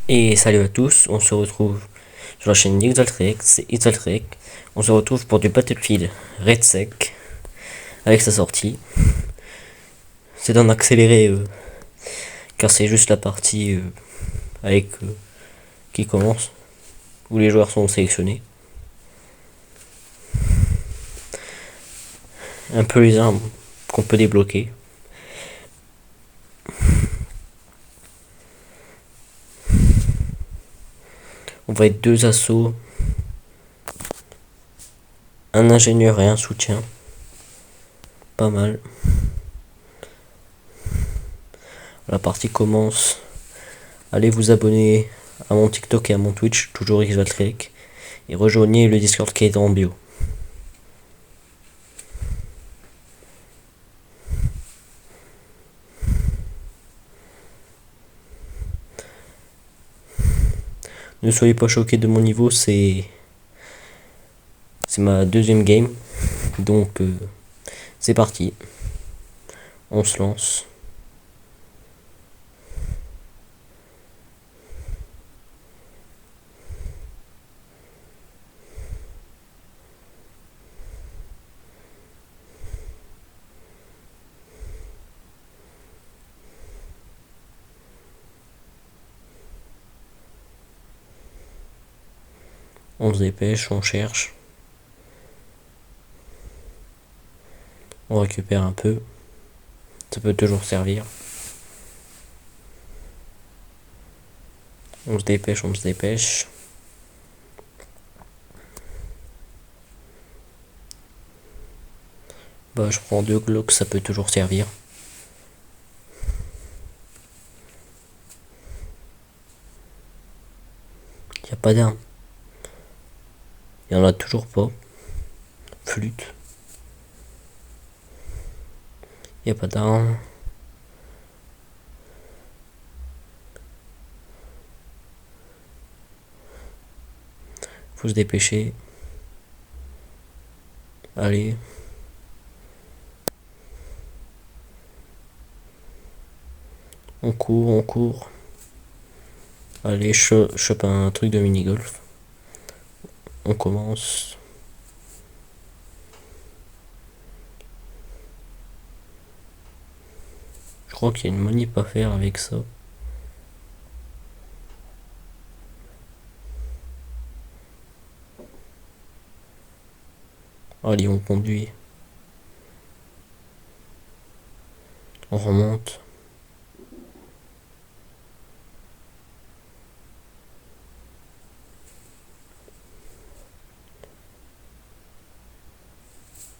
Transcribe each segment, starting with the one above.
Et salut à tous, on se retrouve sur la chaîne d'Xaltrek, c'est Xaltrek. On se retrouve pour du Battlefield Red Sec avec sa sortie. C'est en accéléré car c'est juste la partie avec qui commence, où les joueurs sont sélectionnés. Un peu les armes qu'on peut débloquer. On va être deux assauts, un ingénieur et un soutien. Pas mal. La partie commence. Allez vous abonner à mon TikTok et à mon Twitch, toujours Xaltrek. Et rejoignez le Discord qui est en bio. Ne soyez pas choqués de mon niveau, c'est ma deuxième game. Donc c'est parti. On se lance. On se dépêche, on cherche. On récupère un peu. Ça peut toujours servir. On se dépêche, on se dépêche. Bah je prends 2 Glocks, ça peut toujours servir. Y a pas d'arme. Y en a toujours pas. Flûte. Y a pas d'arme. Faut se dépêcher. Allez. On court, on court. Allez, je chope un truc de mini-golf. On commence. Je crois qu'il y a une manip à faire avec ça. Allez, on conduit. On remonte.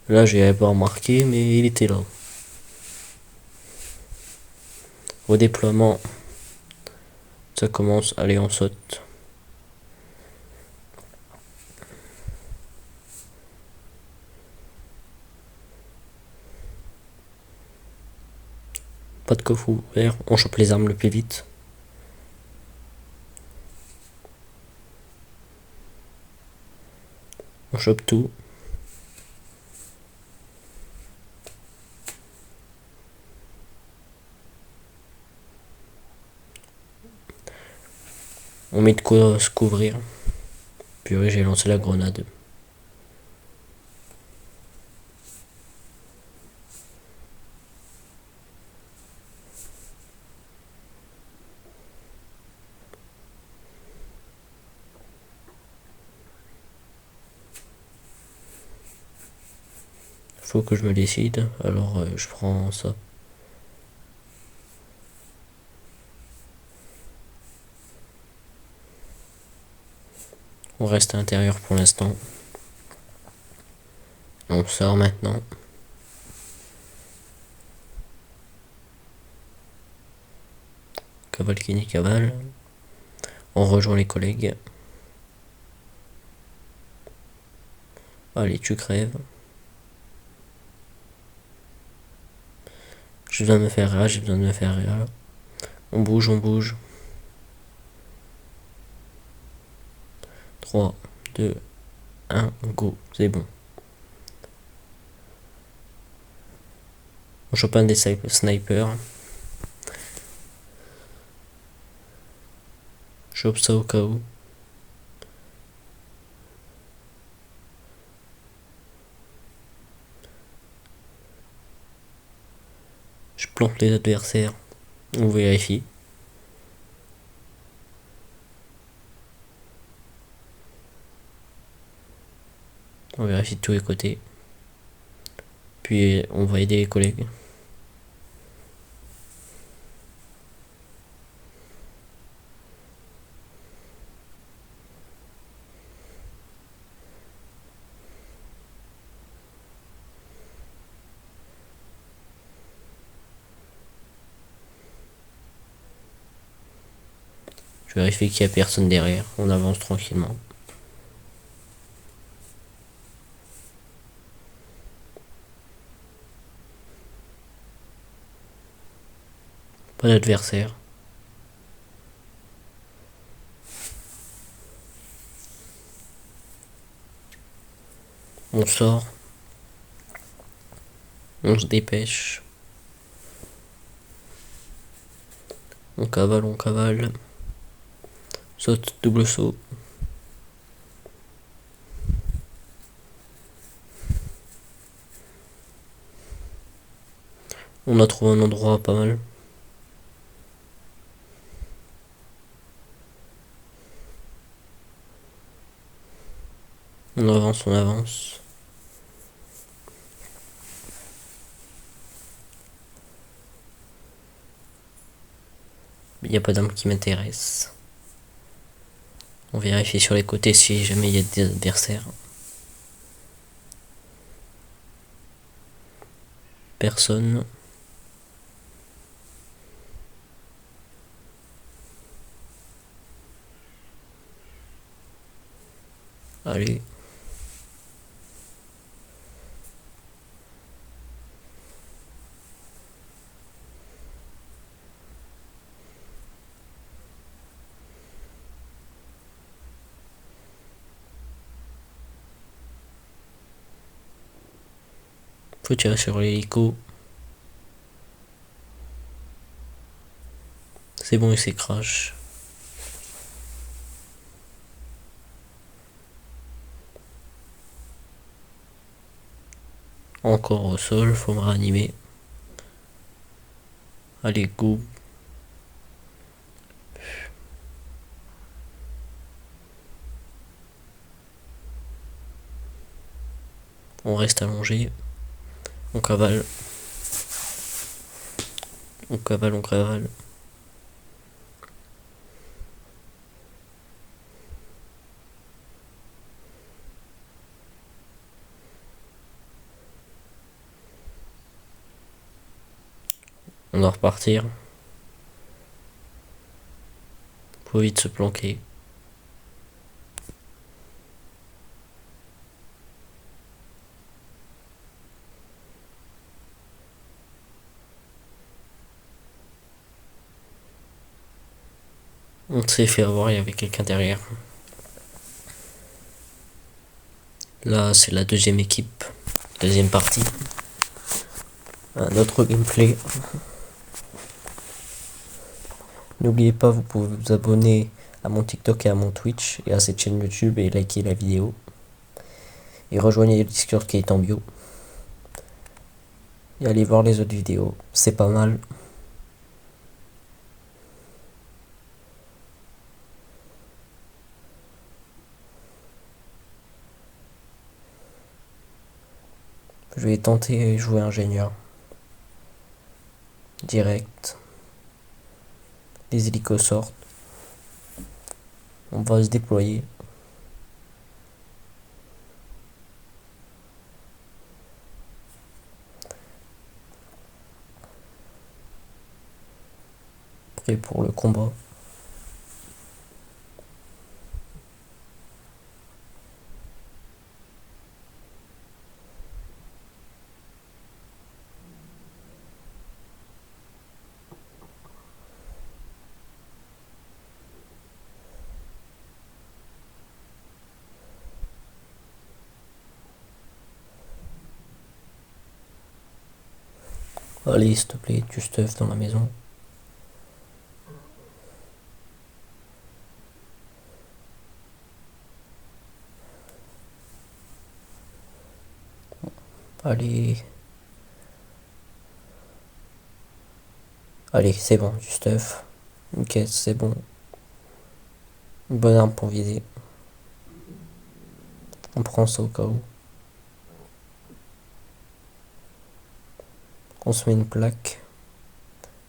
Là, j'ai pas remarqué, mais il était là. Redéploiement. Ça commence. Allez, on saute. Pas de coffre ouvert. On chope les armes le plus vite. On chope tout. On met de quoi se couvrir. Purée, j'ai lancé la grenade. Faut que je me décide. Alors je prends ça. On reste à l'intérieur pour l'instant. On sort maintenant. Cavalcini cavale. On rejoint les collègues. Allez, tu crèves. J'ai besoin de me faire là, j'ai besoin de me faire là. On bouge, on bouge. 3, 2, 1, go, c'est bon. On chope un des snipers. Je chope ça au cas où. Je plante les adversaires. On vérifie. On vérifie de tous les côtés. Puis on va aider les collègues. Je vérifie qu'il n'y a personne derrière. On avance tranquillement. Pas d'adversaire. On sort. On se dépêche. On cavale, on cavale. Saute, double saut. On a trouvé un endroit pas mal. On avance, on avance. Il n'y a pas d'arme qui m'intéresse. On vérifie sur les côtés si jamais il y a des adversaires. Personne. Allez. Faut tirer sur l'hélico. C'est bon, il s'est crash. Encore au sol, faut me réanimer. Allez, go. On reste allongé. On cavale. On cavale, on cavale. On doit repartir. Faut vite se planquer. On s'est fait avoir, il y avait quelqu'un derrière. Là, c'est la deuxième équipe. Deuxième partie. Un autre gameplay. N'oubliez pas, vous pouvez vous abonner à mon TikTok et à mon Twitch et à cette chaîne YouTube et liker la vidéo. Et rejoignez le Discord qui est en bio. Et allez voir les autres vidéos, c'est pas mal. Je vais tenter jouer ingénieur. Direct. Les hélicos sortent. On va se déployer. Prêt pour le combat. Allez, s'il te plaît, tu stuff dans la maison. Allez. Allez, c'est bon, du stuff. Une caisse, c'est bon. Une bonne arme pour viser. On prend ça au cas où. On se met une plaque.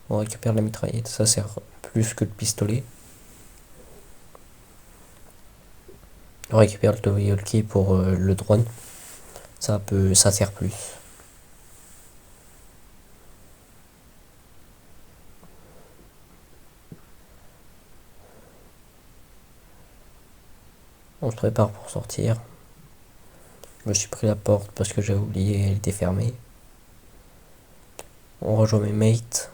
On récupère la mitraillette. Ça sert plus que le pistolet. On récupère le talkie pour le drone. Ça sert plus. On se prépare pour sortir. Je me suis pris la porte parce que j'avais oublié, elle était fermée. On rejoint mes mates.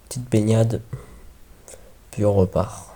Petite baignade. Puis on repart.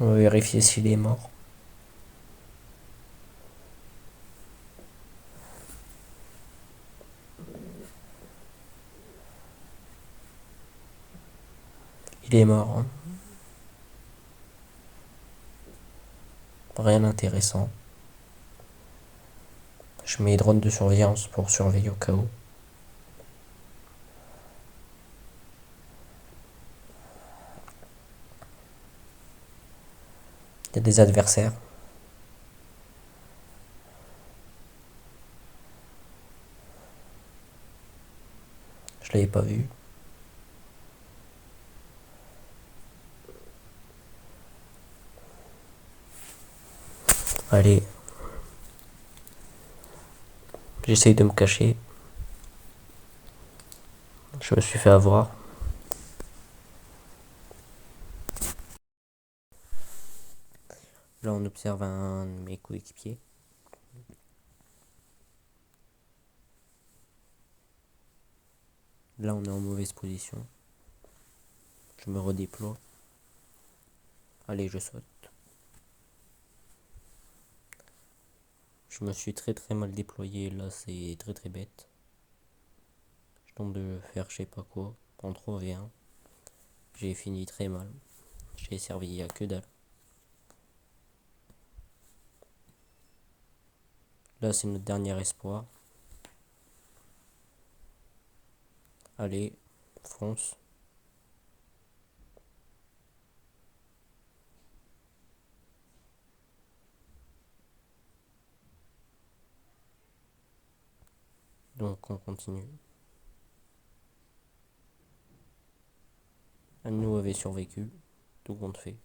On va vérifier s'il est mort. Il est mort. Hein. Rien d'intéressant. Je mets drone de surveillance pour surveiller au cas où. Il y a des adversaires. Je l'avais pas vu. Allez. J'essaye de me cacher. Je me suis fait avoir. Là, on observe un de mes coéquipiers. Là, on est en mauvaise position. Je me redéploie. Allez, je saute. Je me suis très très mal déployé. Là, c'est très très bête. Je tente de faire je sais pas quoi. En 3v1. J'ai fini très mal. J'ai servi à que dalle. Là, c'est notre dernier espoir. Allez, fonce. Donc, on continue. Un de nous avait survécu. Tout compte fait.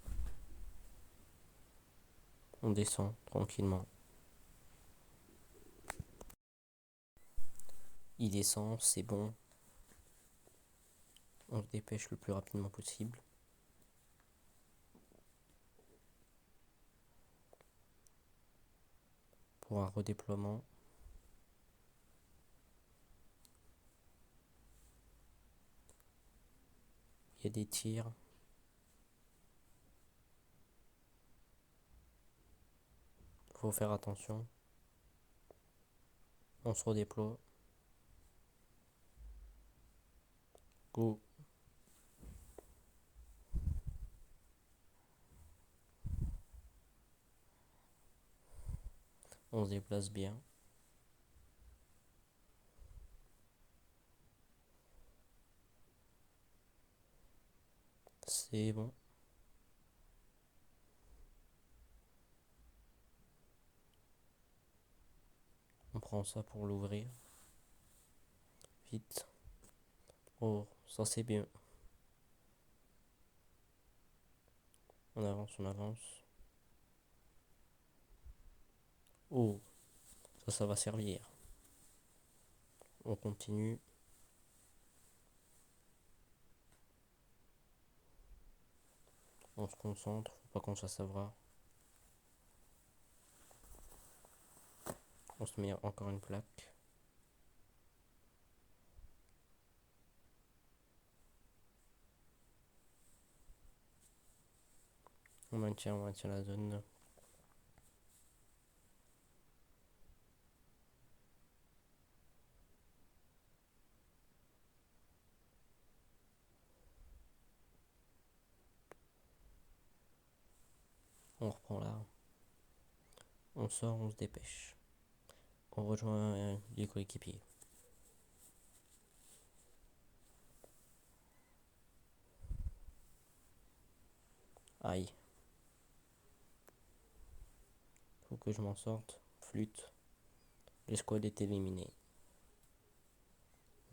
On descend tranquillement. Il descend, c'est bon. On se dépêche le plus rapidement possible. Pour un redéploiement. Il y a des tirs. Faut faire attention. On se redéploie. Go. On se déplace bien. C'est bon. On prend ça pour l'ouvrir. Vite. Oh, ça c'est bien. On avance, on avance. Oh, ça va servir. On continue. On se concentre, faut pas qu'on se fasse avoir. On se met encore une plaque. on maintient la zone. On reprend là. On sort, on se dépêche. On rejoint les coéquipiers. Aïe. Faut que je m'en sorte. Flûte. L'escouade est éliminée.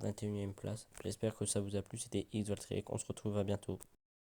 21ème place. J'espère que ça vous a plu. C'était X-Valtryek. On se retrouve à bientôt.